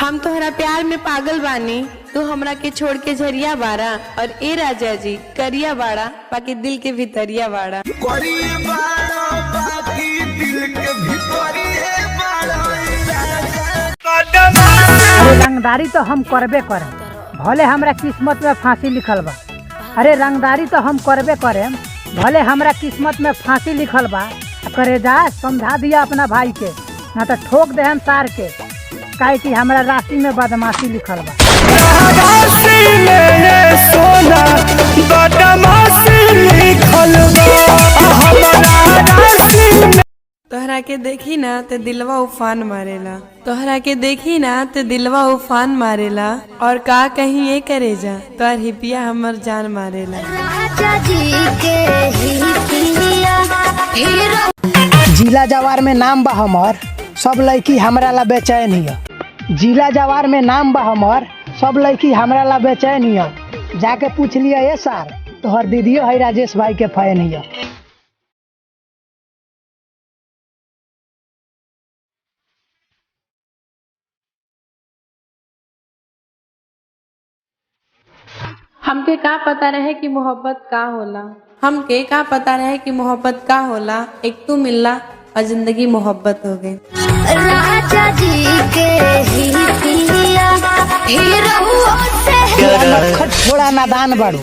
हम तोहरा प्यार में पागल बानी, तू हमरा के छोड़ के झरिया बाड़ा। और ए राजा जी करिया बाड़ा बाकी दिल के भीतरिया बाड़ा। अरे रंगदारी तो हम करबे करे, भले हमरा किस्मत में फांसी लिखल बा। अरे रंगदारी तो हम करबे करे, भले हमरा किस्मत में फांसी लिखल बा। करे जा समझा दिया अपना भाई के, ना तो ठोक दे हम सार के, काहे कि हमरा राशि में बदमाशी लिखल बा। तोहरा के देखी ना ते दिलवा उफान मारेला, तोहरा के देखी ना ते दिलवा उफान मारेला। और का कहीं ये करे जा तोहर हिपिया हमर जान मारेला। जिला जवार में नाम बा हमर, सब लड़की हमरा ला बेचैन हिय। जिला जवार में नाम बा हमर, सब लड़की हमरा ला बेचैन हिय। जाके पूछ लिया ये सार, तोहर दीदियो है राजेश भाई के फैन हिय। हमके का पता रहे कि मोहब्बत का होला, हमके का पता रहे कि मोहब्बत का होला। एक तू मिलला और जिंदगी मोहब्बत हो गई। राजा जी के नटखट थोड़ा नादान बाड़ू,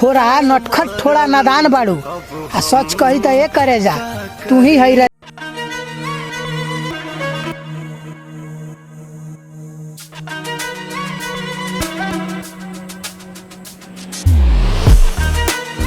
थोड़ा नटखट थोड़ा नादान बाड़ू। आ सच कही तो ये करे जा, तू ही है